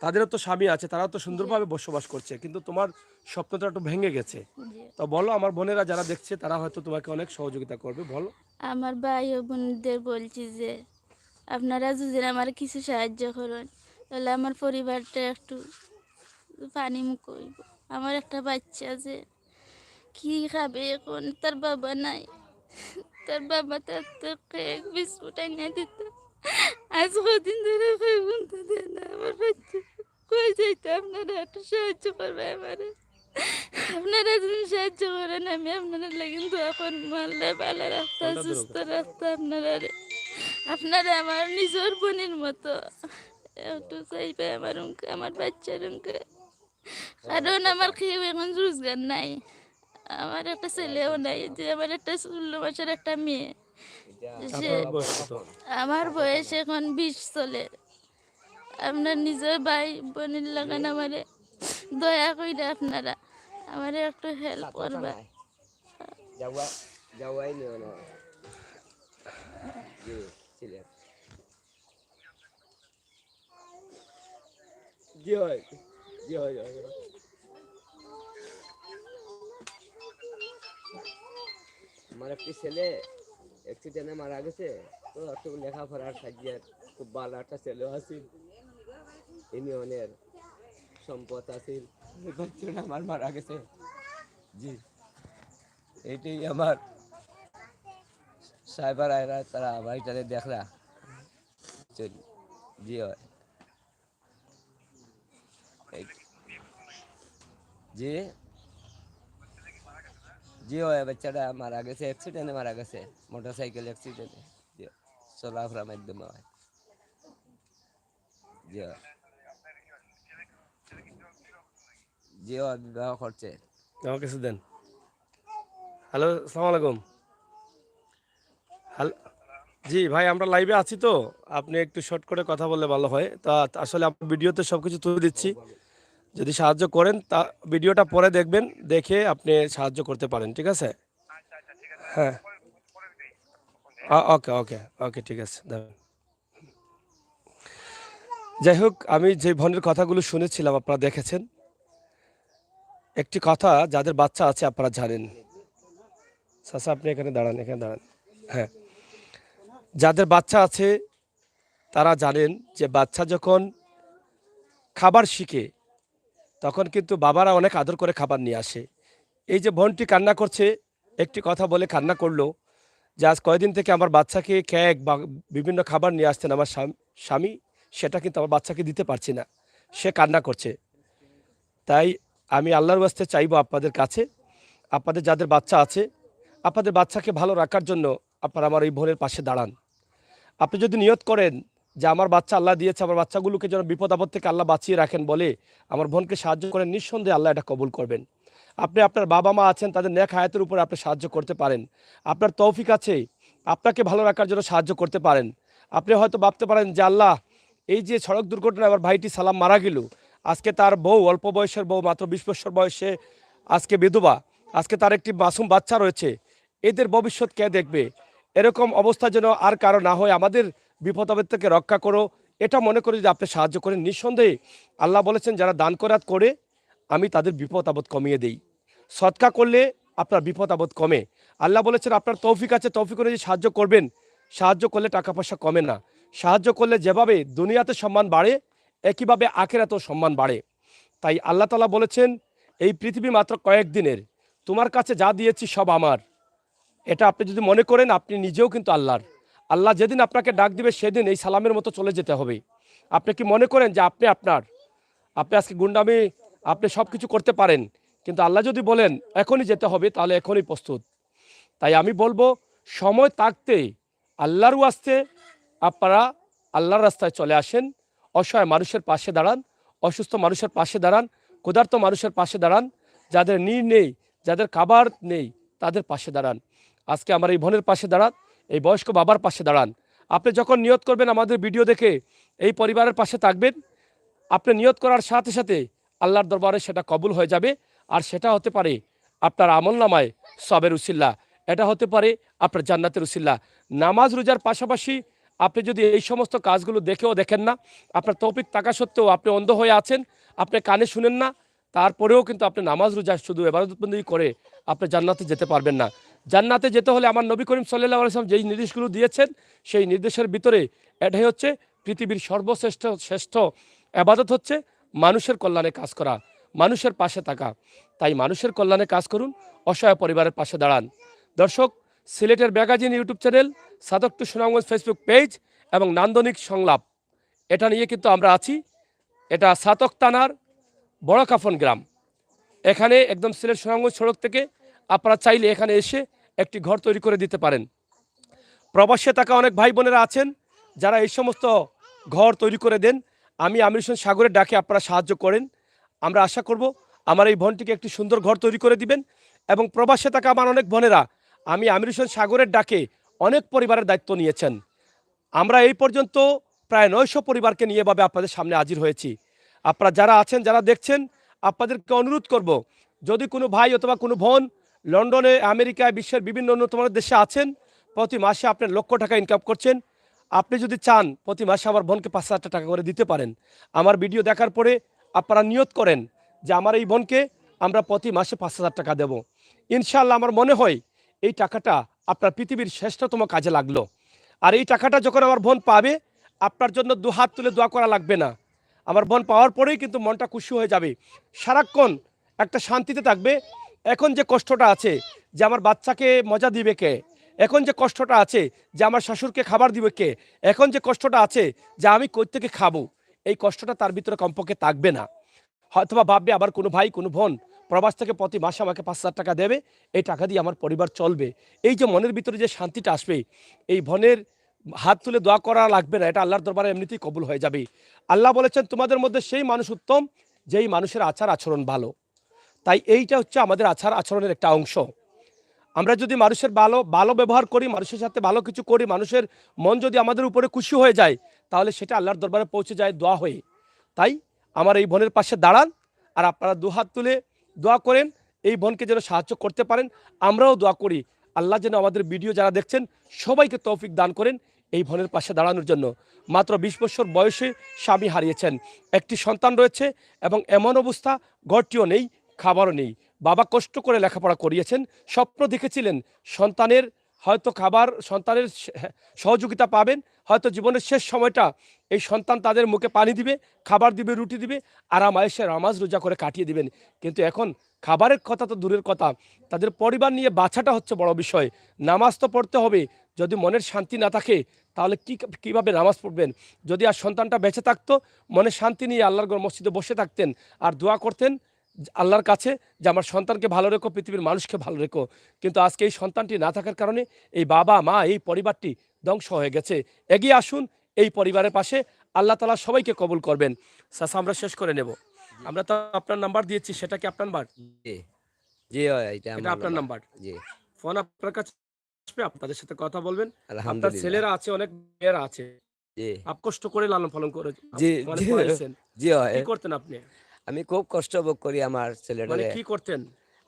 তাদেরও তো স্বামী আছে, তারাও তো সুন্দরভাবে বসবাস করছে, কিন্তু তোমার স্বপ্নটা একটু ভেঙে গেছে। জি। তো বলো, আমার বোনেরা যারা দেখছে তারা হয়তো তোমাকে অনেক সহযোগিতা করবে, বলো। আমার ভাই ও বোনদের বলছি যে আপনারা যদি আমার কিছু সাহায্য করেন, তাহলে আমার পরিবারটা একটু পানি মুখ হইব। আমার একটা বাচ্চা আছে, কি খাবে এখন? তার বাবা নাই, তার বাবা তার এক বিস্কুট এনে দিত। আজ কদিন ধরে কই বলতে দেয় না আমার বাচ্চা কই যাইতে। আপনারা একটু সাহায্য করবে আমারে। আপনারা যদি সাহায্য করেন, আমি আপনারা লাগিন দোয়া করবো। আল্লাহ ভালো রাখতে, ফোনটা দূর সুস্থ করো। রাখতে আপনারা। আপনারা আমার নিজের বোনের মতো একটু চাইবে আমার উনকে, আমার বাচ্চার উনকে। কারণ আমার কেউ এখন রোজগার নাই, আমার একটা ছেলেও নাই, যে আমার একটা 16 মাসের একটা মেয়ে। সে আপনার বয়স কত? আমার বয়স এখন 20 চলে। আপনার নিজের ভাই বোনের লাগান আমারে দয়া কইরা আপনারা আমারে একটু হেল্প করবা। যাওয়াই নিও না জি ছিলেন জি হয় জি হয় জি হয়। আমার একটি ছেলে অ্যাক্সিডেন্টে মারা গেছে, তো একটু লেখাপড়ার সাহায্যের খুব ভালো একটা ছেলে আছিল, ইউনিয়নের সম্পদ আছিল, বাচ্চাটা আমার মারা গেছে। জি এইটাই আমার সাইবার আয়রা তারা বাড়িটাতে দেখলা চল জি হয় এই- জি জি ও বাচ্চাটা মারা গেছে, অ্যাক্সিডেন্টে মারা গেছে, মোটরসাইকেল অ্যাক্সিডেন্টে। জি চলাফেরার মাধ্যমে হয়। জি জি ও বিবাহ করছে। আমার কিছু দেন। হ্যালো, আসসালামু আলাইকুম। হ্যালো, জি ভাই, আমরা লাইভে আছি তো, আপনি একটু শর্ট করে কথা বললে ভালো হয়। তা আসলে আপনার ভিডিওতে সব কিছু তুলে দিচ্ছি, যদি সাহায্য করেন তা ভিডিওটা পরে দেখবেন, দেখে আপনি সাহায্য করতে পারেন, ঠিক আছে? হ্যাঁ, ওকে ওকে ওকে, ঠিক আছে, দাঁড়ান। যাই হোক, আমি যে বোনের কথাগুলো শুনেছিলাম আপনারা দেখেছেন। একটি কথা, যাদের বাচ্চা আছে আপনারা জানেন। চাচা আপনি এখানে দাঁড়ান, এখানে দাঁড়ান। হ্যাঁ, যাদের বাচ্চা আছে তারা জানেন যে বাচ্চা যখন খাবার শিখে তখন কিন্তু বাবারা অনেক আদর করে খাবার নিয়ে আসে। এই যে বোনটি কান্না করছে, একটি কথা বলে কান্না করলো যে আজ কয়দিন থেকে আমার বাচ্চাকে কেক বা বিভিন্ন খাবার নিয়ে আসতেন আমার স্বামী, সেটা কিন্তু আমার বাচ্চাকে দিতে পারছি না, সে কান্না করছে। তাই আমি আল্লাহর ওয়াস্তে চাইবো আপনাদের কাছে, আপনাদের যাদের বাচ্চা আছে, আপনাদের বাচ্চাকে ভালো রাখার জন্য আপনারা আমার এই বোনের পাশে দাঁড়ান। আপনি যদি নিয়ত করেন যে আমার বাচ্চা আল্লাহ দিয়েছে, আমার বাচ্চাগুলোকে যেন বিপদ আপদ থেকে আল্লাহ বাঁচিয়ে রাখেন বলে আমার বোনকে সাহায্য করেন, নিঃসন্দেহে আল্লাহ এটা কবুল করবেন। আপনি আপনার বাবা মা আছেন, তাদের নেক হায়াতের উপরে আপনি সাহায্য করতে পারেন। আপনার তৌফিক আছে, আপনাকে ভালো রাখার জন্য সাহায্য করতে পারেন। আপনি হয়তো ভাবতে পারেন যে আল্লাহ, এই যে সড়ক দুর্ঘটনায় আমার ভাইটি সালাম মারা গেল, আজকে তার বউ, অল্প বয়সের বউ, মাত্র 20 বছর বয়সে আজকে বিধবা, আজকে তার একটি মাসুম বাচ্চা রয়েছে, এদের ভবিষ্যৎ কে দেখবে? এরকম অবস্থা যেন আর কারো না হয়, আমাদের বিপদ আপদ থেকে রক্ষা করো, এটা মনে করে যদি আপনি সাহায্য করেন, নিঃসন্দেহে আল্লাহ বলেছেন যারা দান করাত করে আমি তাদের বিপদ আপদ কমিয়ে দেই। সৎকা করলে আপনার বিপদ আপদ কমে। আল্লাহ বলেছেন আপনার তৌফিক আছে, তৌফিক অনুযায়ী সাহায্য করবেন। সাহায্য করলে টাকা পয়সা কমে না, সাহায্য করলে যেভাবে দুনিয়াতে সম্মান বাড়ে একইভাবে আখিরাতেও সম্মান বাড়ে। তাই আল্লাহ তাআলা বলেছেন এই পৃথিবী মাত্র কয়েকদিনের, তোমার কাছে যা দিয়েছি সব আমার। এটা আপনি যদি মনে করেন আপনি নিজেও কিন্তু আল্লাহর। আল্লাহ যেদিন আপনাকে ডাক দিবে সেদিন এই সালামের মতো চলে যেতে হবে। আপনি কি মনে করেন যে আপনি আপনার, আপনি আজকে গুন্ডামি, আপনি সব কিছু করতে পারেন, কিন্তু আল্লাহ যদি বলেন এখনই যেতে হবে তাহলে এখনই প্রস্তুত। তাই আমি বলবো সময় থাকতে আল্লাহর ওয়াস্তে আপনারা আল্লাহর রাস্তায় চলে আসেন, অসহায় মানুষের পাশে দাঁড়ান, অসুস্থ মানুষের পাশে দাঁড়ান, ক্ষুধার্ত মানুষের পাশে দাঁড়ান, যাদের নীড় নেই, যাদের খাবার নেই তাদের পাশে দাঁড়ান। আজকে আমার এই বোনের পাশে দাঁড়ান, এই বয়স্ক বাবার পাশে দাঁড়ান। আপনি যখন নিয়ত করবেন আমাদের ভিডিও দেখে এই পরিবারের পাশে থাকবেন, আপনি নিয়ত করার সাথে সাথে আল্লাহর দরবারে সেটা কবুল হয়ে যাবে। আর সেটা হতে পারে আপনার আমল নামায় সবের উসিল্লা, এটা হতে পারে আপনার জান্নাতের উসিল্লা। নামাজ রোজার পাশাপাশি আপনি যদি এই সমস্ত কাজগুলো দেখেও দেখেন না, আপনার তৌফিক থাকা সত্ত্বেও আপনি অন্ধ হয়ে আছেন, আপনি কানে শুনেন না, তারপরেও কিন্তু আপনি নামাজ রোজা শুধু ইবাদতবন্দি করে আপনি জান্নাতে যেতে পারবেন না। জান্নাতে যেতে হলে আমার নবী করিম সাল্লাল্লাহু আলাইহি ওয়াসাল্লাম যেই নির্দেশগুলো দিয়েছেন সেই নির্দেশের ভিতরে এটাই হচ্ছে পৃথিবীর শ্রেষ্ঠ ইবাদত হচ্ছে মানুষের কল্যাণে কাজ করা, মানুষের পাশে থাকা। তাই মানুষের কল্যাণে কাজ করুন, অসহায় পরিবারের পাশে দাঁড়ান। দর্শক, সিলেটের ম্যাগাজিন ইউটিউব চ্যানেল, সাদক টু সুনামগঞ্জ ফেসবুক পেজ এবং নান্দনিক সংলাপ, এটা নিয়ে কিন্তু আমরা আছি। এটা সাতক থানার বড় কাফন গ্রাম, এখানে একদম সিলেট সুনামগঞ্জ সড়ক থেকে আপনারা চাইলে এখানে এসে একটি ঘর তৈরি করে দিতে পারেন। প্রবাসে থাকা অনেক ভাই বোনেরা আছেন যারা এই সমস্ত ঘর তৈরি করে দেন, আমি আমির হোসেন সাগরের ডাকে আপনারা সাহায্য করেন। আমরা আশা করব আমার এই বোনটিকে একটি সুন্দর ঘর তৈরি করে দিবেন। এবং প্রবাসে থাকা আমার অনেক বোনেরা, আমি আমির হোসেন সাগরের ডাকে অনেক পরিবারের দায়িত্ব নিয়েছেন। আমরা এই পর্যন্ত প্রায় 900 পরিবারকে নিয়ে এভাবে আপনাদের সামনে হাজির হয়েছি। আপনারা যারা আছেন, যারা দেখছেন, আপনাদেরকে অনুরোধ করব, যদি কোনো ভাই অথবা কোনো বোন লন্ডনে, আমেরিকায়, বিশ্বের বিভিন্ন অন্যতম দেশে আছেন, প্রতি মাসে আপনি লক্ষ টাকা ইনকাম করছেন, আপনি যদি চান প্রতি মাসে আমার বোনকে 5,000 টাকা করে দিতে পারেন। আমার ভিডিও দেখার পরে আপনারা নিয়ত করেন যে আমার এই বোনকে আমরা প্রতি মাসে 5,000 টাকা দেব। ইনশাআল্লাহ আমার মনে হয় এই টাকাটা আপনার পৃথিবীর শ্রেষ্ঠতম কাজে লাগলো। আর এই টাকাটা যখন আমার বোন পাবে, আপনার জন্য দু হাত তুলে দোয়া করা লাগবে না। আমার বোন পাওয়ার পরেই কিন্তু মনটা খুশি হয়ে যাবে, সারাক্ষণ একটা শান্তিতে থাকবে। এখন যে কষ্টটা আছে যে আমার বাচ্চাকে মজা দিবে কে, এখন যে কষ্টটা আছে যে আমার শ্বশুরকে খাবার দিবে কে, এখন যে কষ্টটা আছে যে আমি কই থেকে খাবো, এই কষ্টটা তার ভিতরে কমপক্ষে থাকবে না। হয়তোবা ভাববে আবার কোনো ভাই কোনো বোন প্রবাস থেকে প্রতি মাসে আমাকে 5,000 টাকা দেবে, এই টাকা দিয়ে আমার পরিবার চলবে। এই যে মনের ভিতরে যে শান্তিটা আসবে, এই বোনের হাত তুলে দোয়া করা লাগবে না, এটা আল্লাহর দরবারে এমনিতেই কবুল হয়ে যাবে। আল্লাহ বলেছেন তোমাদের মধ্যে সেই মানুষ উত্তম যেই মানুষের আচার আচরণ ভালো। তাই এইটা হচ্ছে আমাদের আচার আচরণের একটা অংশ। আমরা যদি মানুষের ভালো ব্যবহার করি, মানুষের সাথে ভালো কিছু করি, মানুষের মন যদি আমাদের উপরে খুশি হয়ে যায়, তাহলে সেটা আল্লাহর দরবারে পৌঁছে যায় দোয়া হয়ে। তাই আমার এই বোনের পাশে দাঁড়ান, আর আপনারা দুহাত তুলে দোয়া করেন এই বোনকে যেন সাহায্য করতে পারেন। আমরাও দোয়া করি আল্লাহ যেন আমাদের ভিডিও যারা দেখছেন সবাইকে তৌফিক দান করেন এই বোনের পাশে দাঁড়ানোর জন্য। মাত্র 20 বছর বয়সে স্বামী হারিয়েছেন, একটি সন্তান রয়েছে, এবং এমন অবস্থা ঘরটিও নেই, খাবারও নেই। বাবা কষ্ট করে লেখাপড়া করিয়েছেন, স্বপ্ন দেখেছিলেন সন্তানের হয়তো খাবার, সন্তানের সহযোগিতা পাবেন, হয়তো জীবনের শেষ সময়টা এই সন্তান তাদের মুখে পানি দিবে, খাবার দিবে, রুটি দিবে, আরাম আয়েশে নামাজ রোজা করে কাটিয়ে দিবেন। কিন্তু এখন খাবারের কথা তো দূরের কথা, তাদের পরিবার নিয়ে বাঁচাটা হচ্ছে বড় বিষয়। নামাজ তো পড়তে হবে, যদি মনের শান্তি না থাকে তাহলে কীভাবে নামাজ পড়বেন? যদি আর সন্তানটা বেঁচে থাকতো, মনে শান্তি নিয়ে আল্লাহর মসজিদে বসে থাকতেন আর দোয়া করতেন আল্লাহর কাছে যে আমার সন্তানকে ভালো রেখো, পৃথিবীর মানুষকে ভালো রেখো। কিন্তু আজকে এই সন্তানটি না থাকার কারণে এই বাবা মা, এই পরিবারটি ধ্বংস হয়ে গেছে। এগিয়ে আসুন এই পরিবারের পাশে, আল্লাহ তাআলা সবাইকে কবুল করবেন। চাচা, আমরা শেষ করে নেব। আমরা তো আপনার নাম্বার দিয়েছি, সেটা কি আপনার নাম্বার? জি জি, এটা এটা আমার আপনার নাম্বার। জি, ফোন আপনার কাছে আসবে, আপনাদের সাথে কথা বলবেন। আপনার আলহামদুলিল্লাহ। ছেলেরা আছে, অনেক মেয়েরা আছে, জি আপ কষ্ট করে লালন পালন করে জি মানে জি পড়াইছেন। জি হয়। কি করতেন আপনি? আমি খুব কষ্ট ভোগ করি আমার মানে ছেলেটারে। কি করতেন?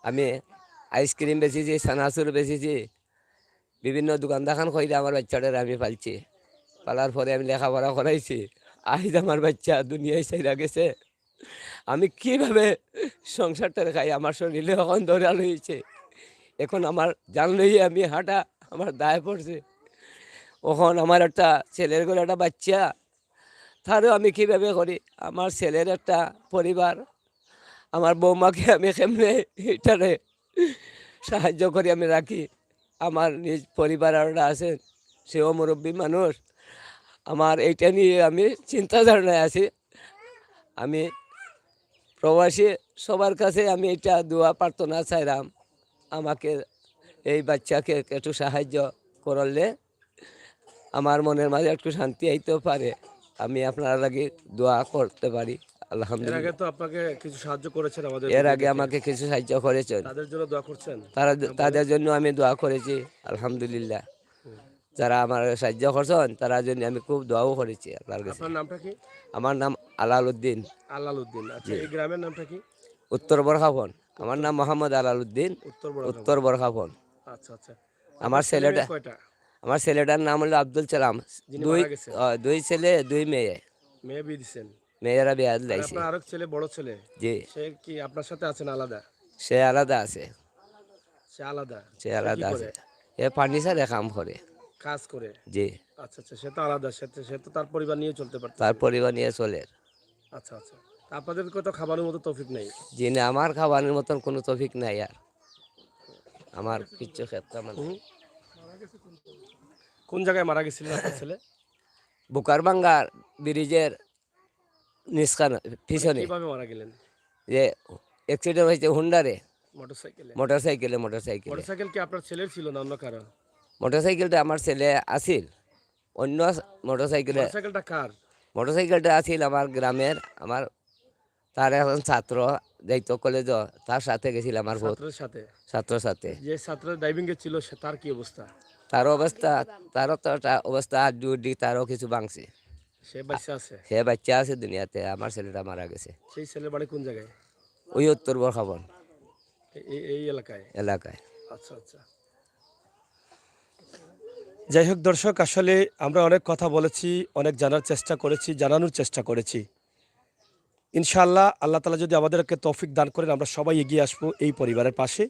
আমি আইসক্রিম বেচেছি, সানাসুর বেচেছি, বিভিন্ন দোকান দেখান কইরা আমার বাচ্চাটারে আমি পালছি। পালার পরে আমি লেখাপড়া করাইছি। আজ আমার বাচ্চা দুনিয়ায় ছেড়ে গেছে। আমি কিভাবে সংসারটা খাই, আমার শরীরে এখন ধরা রয়েছে। এখন আমার জানলেই আমি হাঁটা আমার দায় পড়ছে। এখন আমার একটা ছেলের ঘরে একটা বাচ্চা, তারও আমি কিভাবে করি? আমার ছেলের একটা পরিবার, আমার বৌমাকে আমি কেমনে এটারে সাহায্য করি আমি রাখি। আমার নিজ পরিবার আরটা আছে, সেও মুরব্বী মানুষ। আমার এইটা নিয়ে আমি চিন্তা ধারণায় আছি। আমি প্রবাসী সবার কাছে আমি এটা দোয়া প্রার্থনা চাইলাম, আমাকে এই বাচ্চাকে একটু সাহায্য করলে আমার মনের মাঝে একটু শান্তি আইতেও পারে। আমি আপনার লাগে দোয়া করতে পারি। এর আলহামদুলিল্লাহ। আগে তো আপনাকে কিছু সাহায্য করেছেন আমাদের এর ভিডিও আগে দেখে। আমাকে কিছু সাহায্য করেছেন, তাদের জন্য দোয়া করছেন? তাদের জন্য আমি দোয়া করেছি। আলহামদুলিল্লাহ, যারা আমার সাহায্য করছেন তারা জন্য আমি খুব দোয়াও করেছি আল্লাহর কাছে। আপনার নামটা কি? আমার নাম আলাল উদ্দিন, আল্লাল উদ্দিন। আচ্ছা, এই গ্রামের নামটা কি? উত্তর বরখাফন। আমার নাম মোহাম্মদ আলাল উদ্দিন, উত্তর বড়। উত্তর বরখাফন। আচ্ছা আচ্ছা। আমার আপনার ছেলে ছেলেটা, মেয়ে কয়টা? আমার ছেলেটার নাম হলো আব্দুল সালাম। যিনি দুই মারা গেছেন? দুই ছেলে দুই মেয়ে, মেয়ে বিয়ে দিছেন? মেয়েরা বিয়া আর দিলাইছে। আপনার আরেক ছেলে, বড় ছেলে, জি, সে কি আপনার সাথে আছেন আলাদা? সে আলাদা আছে, সে আলাদা? সে সে কি আলাদা করে? আছে। এ ফার্নিচারে কাম করে। কাজ করে? জি, আচ্ছা আচ্ছা, সে তো আলাদা, সে তো তার পরিবার নিয়ে চলতে পারতেছে। তার পরিবার নিয়ে চলে। আচ্ছা আচ্ছা। তা আপনাদেরকে তো খাবারের মতো তৌফিক নেই। জি না, আমার খাবারের মতন কোনো তৌফিক নাই আর। আমার কিচ্ছু খেতে মানে হুম। কোন জায়গায় মারা গেছিলেন আপনার ছেলে? বুকারবাঙ্গা ব্রিজের নিষ্কান পিছনে কিভাবে মারা গেলেন? যে অ্যাক্সিডেন্ট হয়েছে হুন্ডারে, মোটরসাইকেলে? মোটরসাইকেলে। মোটরসাইকেল কি আপনার ছেলের ছিল না অন্য কারো? মোটরসাইকেলটা আমার ছেলে আসিল, অন্য মোটরসাইকেলে। মোটরসাইকেলটা কার? মোটরসাইকেলটা আসিল আমার গ্রামের, আমার তার এখন ছাত্র যাইতো কলেজ, তার সাথে গেছিল আমার বোধ, ছাত্রের সাথে? ছাত্রর সাথে। যে ছাত্র ড্রাইভিং এ ছিল তার কি অবস্থা? তার অবস্থা, তারও তো একটা অবস্থা আড্ডি, তারও কিছু ভাঙছে। সে বাচ্চা আছে? সে বাচ্চা আছে দুনিয়াতে, আমার ছেলেটা মারা গেছে। সেই ছেলের বাড়ি কোন জায়গায়? ওই উত্তর বরখাবন এই এলাকায়? এলাকায়। আচ্ছা আচ্ছা। যাই হোক দর্শক, আসলে আমরা অনেক কথা বলেছি, অনেক জানার চেষ্টা করেছি, জানানোর চেষ্টা করেছি। ইনশাআল্লাহ আল্লাহ তাআলা যদি আমাদেরকে তৌফিক দান করেন, আমরা সবাই এগিয়ে আসবো এই পরিবারের পাশে।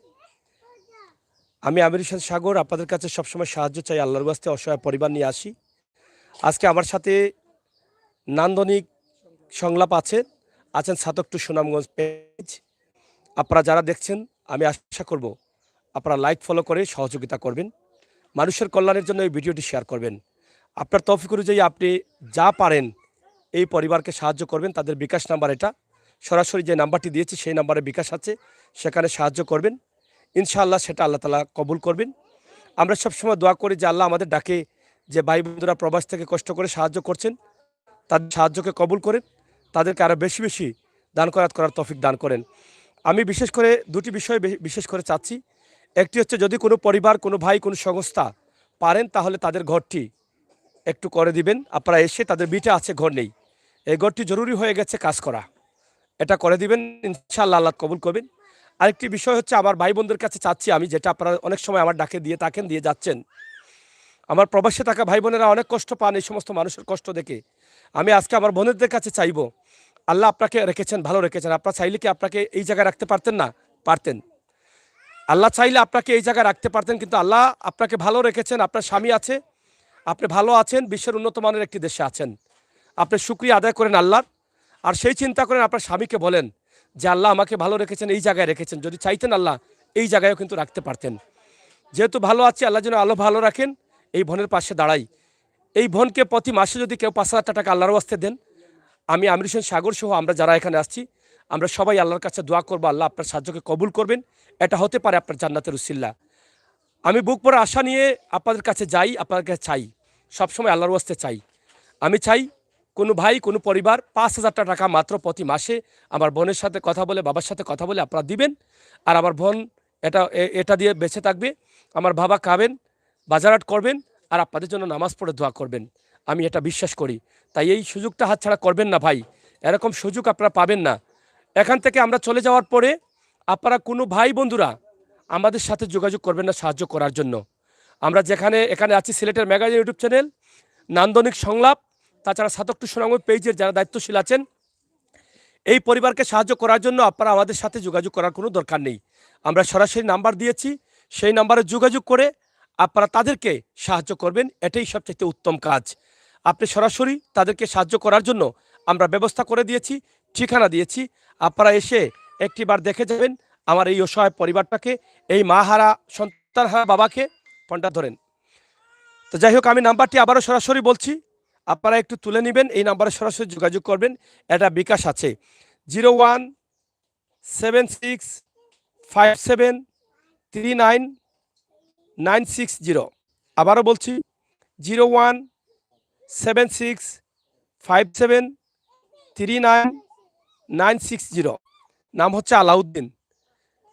আমি আমির হোসেন সাগর আপনাদের কাছে সবসময় সাহায্য চাই, আল্লাহর ওয়াস্তে অসহায় পরিবার নিয়ে আসি। আজকে আমার সাথে নান্দনিক সংলাপ আছেন সাতক টু সুনামগঞ্জ পেজ। আপনারা যারা দেখছেন, আমি আশা করব আপনারা লাইক ফলো করে সহযোগিতা করবেন, মানুষের কল্যাণের জন্য এই ভিডিওটি শেয়ার করবেন। আপনার তৌফিক অনুযায়ী আপনি যা পারেন এই পরিবারকে সাহায্য করবেন। তাদের বিকাশ নাম্বার এটা, সরাসরি যে নাম্বারটি দিয়েছি সেই নাম্বারে বিকাশ আছে, সেখানে সাহায্য করবেন, ইনশাআল্লাহ সেটা আল্লাহ তাআলা কবুল করবেন। আমরা সবসময় দোয়া করি যে আল্লাহ আমাদের ডাকে যে ভাই বন্ধুরা প্রবাস থেকে কষ্ট করে সাহায্য করছেন, তাদের সাহায্যকে কবুল করেন, তাদেরকে আরও বেশি বেশি দান করাত করার তৌফিক দান করেন। আমি বিশেষ করে দুটি বিষয় বিশেষ করে চাচ্ছি। একটি হচ্ছে যদি কোনো পরিবার, কোনো ভাই, কোনো সংস্থা পারেন তাহলে তাদের ঘরটি একটু করে দিবেন। আপনারা এসে তাদের বিটে আছে, ঘর নেই, এই ঘরটি জরুরি হয়ে গেছে কাজ করা, এটা করে দিবেন, ইনশাআল্লাহ আল্লাহ কবুল করবেন। আরেকটি বিষয় হচ্ছে আমার ভাই বোনদের কাছে চাচ্ছি আমি, যেটা আপনারা অনেক সময় আমার ডাকে দিয়ে থাকেন, দিয়ে যাচ্ছেন, আমার প্রবাসে থাকা ভাই বোনেরা অনেক কষ্ট পান এই সমস্ত মানুষের কষ্ট দেখে। আমি আজকে আমার বোনেদের কাছে চাইবো, আল্লাহ আপনাকে রেখেছেন, ভালো রেখেছেন, আপনারা চাইলে কি আপনাকে এই জায়গায় রাখতে পারতেন না? পারতেন। আল্লাহ চাইলে আপনাকে এই জায়গায় রাখতে পারতেন, কিন্তু আল্লাহ আপনাকে ভালো রেখেছেন, আপনার স্বামী আছে, আপনি ভালো আছেন, বিশ্বের উন্নত মানের একটি দেশে আছেন। আপনি শুকরিয়া আদায় করেন আল্লাহর, আর সেই চিন্তা করেন আপনার স্বামীকে বলেন যে আল্লাহ আমাকে ভালো রেখেছেন, এই জায়গায় রেখেছেন, যদি চাইতেন আল্লাহ এই জায়গায়ও কিন্তু রাখতে পারতেন। যেহেতু ভালো আছি, আল্লাহ যেন আলো ভালো রাখেন, এই বোনের পাশে দাঁড়াই। এই বোনকে প্রতি মাসে যদি কেউ 5,000 টাকা আল্লাহর ওয়াস্তে দেন, আমি আমির হোসেন সাগর সহ আমরা যারা এখানে আসছি, আমরা সবাই আল্লাহর কাছে দোয়া করবো আল্লাহ আপনার সাহায্যকে কবুল করবেন। এটা হতে পারে আপনার জান্নাতের উসিল্লা। আমি বুক ভরা আশা নিয়ে আপনাদের কাছে যাই, আপনাদের কাছে চাই, সবসময় আল্লাহর ওয়াস্তে চাই। আমি চাই কোনো ভাই, কোনো পরিবার 5,000 টাকা মাত্র প্রতি মাসে আমার বোনের সাথে কথা বলে, বাবার সাথে কথা বলে আপনারা দিবেন। আর আমার বোন এটা দিয়ে বেঁচে থাকবে, আমার বাবা খাবেন, বাজারহাট করবেন, আর আপনাদের জন্য নামাজ পড়ে দোয়া করবেন। আমি এটা বিশ্বাস করি। তাই এই সুযোগটা হাতছাড়া করবেন না ভাই, এরকম সুযোগ আপনারা পাবেন না। এখান থেকে আমরা চলে যাওয়ার পরে আপনারা কোনো ভাই বন্ধুরা আমাদের সাথে যোগাযোগ করবেন না সাহায্য করার জন্য। আমরা এখানে আছি সিলেটের ম্যাগাজিন ইউটিউব চ্যানেল, নান্দনিক সংলাপ, তাছাড়া সাতকটু সুনাম পেজের যারা দায়িত্বশীল আছেন, এই পরিবারকে সাহায্য করার জন্য আপনারা আমাদের সাথে যোগাযোগ করার কোনো দরকার নেই। আমরা সরাসরি নাম্বার দিয়েছি, সেই নাম্বারে যোগাযোগ করে আপনারা তাদেরকে সাহায্য করবেন, এটাই সবচেয়ে উত্তম কাজ। আপনি সরাসরি তাদেরকে সাহায্য করার জন্য আমরা ব্যবস্থা করে দিয়েছি, ঠিকানা দিয়েছি, আপনারা এসে একটিবার দেখে যাবেন আমার এই অসহায় পরিবারটাকে, এই মা হারা সন্তান হারা বাবাকে। ফোনটা ধরেন তো। যাই হোক, আমি নাম্বারটি আবারও সরাসরি বলছি, আপনারা একটু তুলে নেবেন, এই নাম্বারে সরাসরি যোগাযোগ করবেন। এটা বিকাশ আছে 0176573990। আবারও বলছি 0176573990। নাম হচ্ছে আলাউদ্দিন,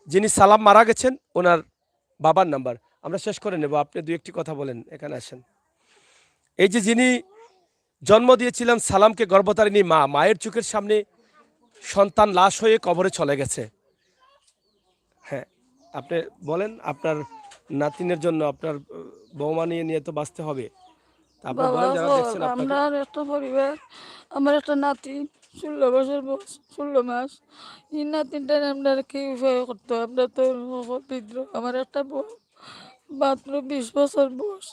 যিনি সালাম মারা গেছেন, ওনার বাবার নাম্বার। আমরা শেষ করে নেব, আপনি দুই একটি কথা বলেন, এখানে আসেন। এই যে যিনি জন্ম দিয়েছিলাম সালামকে, গর্ভধারিণী মা, মায়ের চোখের সামনে সন্তান লাশ হয়ে কবরে চলে গেছে। হ্যাঁ, আপনি বলেন, আপনার নাতিনের জন্য, আপনার বৌমা নিয়ে তো বাঁচতে হবে। আপনি বাবা বলেন যারা দেখছেন আপনাকে। আমার একটা পরিবার, আমার একটা নাতি 16 বছর বয়স, 16 মাস। এই নাতিনটা আমরা কি উপায় করতো, আমরা তো বিদ্রোহ। আমার একটা বউ মাত্র 20 বছর বয়স,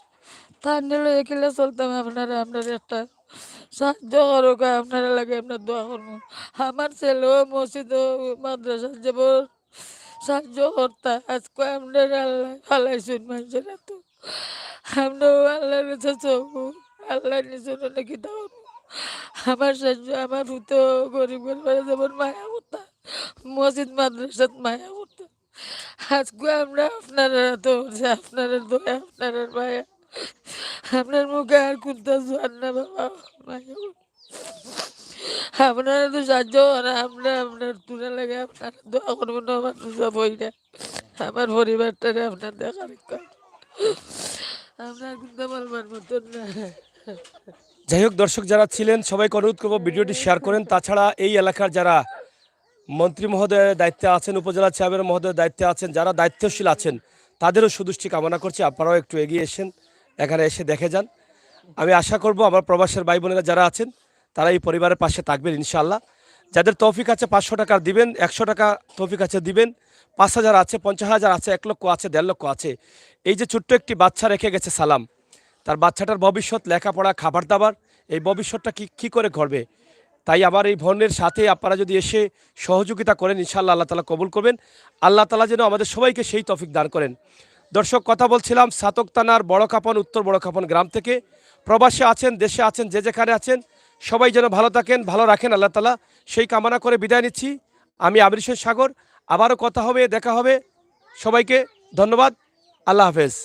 তার নিলে একিলে চলতাম। আপনারা একটা সাহায্য করো, আপনারা লাগে আপনার দোয়া করবো। আমার ছেলেও মসজিদ মাদ্রাসা যাব সাহায্য করতা, আজকে আমরা আল্লাহ ফালাইছুন মানুষের এত। আমরাও আল্লাহর কাছে চলবো, আল্লাহ নিজের নাকি দাও। আমার সাহায্য, আমার ভূতো গরিব পরিবারে যেমন মায়া করতা, মসজিদ মাদ্রাসাত মায়া করতা, আজকে আমরা আপনারা তো আপনারা দোয়া, আপনারা মায়া, আপনার মুখে আর কুলতা জোয়ার না বাবা। মায়া আপনারা তো সাহায্য করা, আমরা আপনার তুলে লাগে আপনারা দোয়া করবো না। আমার তো বইটা, আমার পরিবারটারে আপনার দেখার আপনার কিন্তু বলবার মতন না। যাই হোক, দর্শক যারা ছিলেন সবাইকে অনুরোধ করবো ভিডিওটি শেয়ার করেন। তাছাড়া এই এলাকার যারা মন্ত্রী মহোদয়ের দায়িত্বে আছেন, উপজেলা চেয়ারম্যান মহোদয়ের দায়িত্বে আছেন, যারা দায়িত্বশীল আছেন, তাদেরও সুদৃষ্টি কামনা করছি। আপনারাও একটু এগিয়ে এসেন, এখানে এসে দেখে যান। আমি আশা করব আমার প্রবাসের ভাই বোনেরা যারা আছেন তারা এই পরিবারের পাশে থাকবেন ইনশাআল্লাহ। যাদের তৌফিক আছে 500 টাকা দিবেন, 100 টাকা তৌফিক আছে দিবেন, 5,000 আছে, 50,000 আছে, 1 লক্ষ আছে, 1.5 লক্ষ আছে। এই যে ছোট্ট একটি বাচ্চা রেখে গেছে সালাম, তার বাচ্চাটার ভবিষ্যৎ, লেখাপড়া, খাবার দাবার, এই ভবিষ্যৎটা কি করে করবে। তাই আবার এই বোনের সাথে আপনারা যদি এসে সহযোগিতা করেন, ইনশাআল্লাহ আল্লাহ তাআলা কবুল করবেন। আল্লাহ তাআলা যেন আমাদের সবাইকে সেই তৌফিক দান করেন। দর্শক, কথা বলছিলাম সাতক থানার বড়কাপন, উত্তর বড়কাপন গ্রাম থেকে। প্রবাসে আছেন, দেশে আছেন, যে যেখানে আছেন, সবাই যেন ভালো থাকেন, ভালো রাখেন আল্লাহ তাআলা, সেই কামনা করে বিদায় নিচ্ছি। আমি আমির হোসেন সাগর, আবারও কথা হবে, দেখা হবে। সবাইকে ধন্যবাদ। আল্লাহ হাফেজ।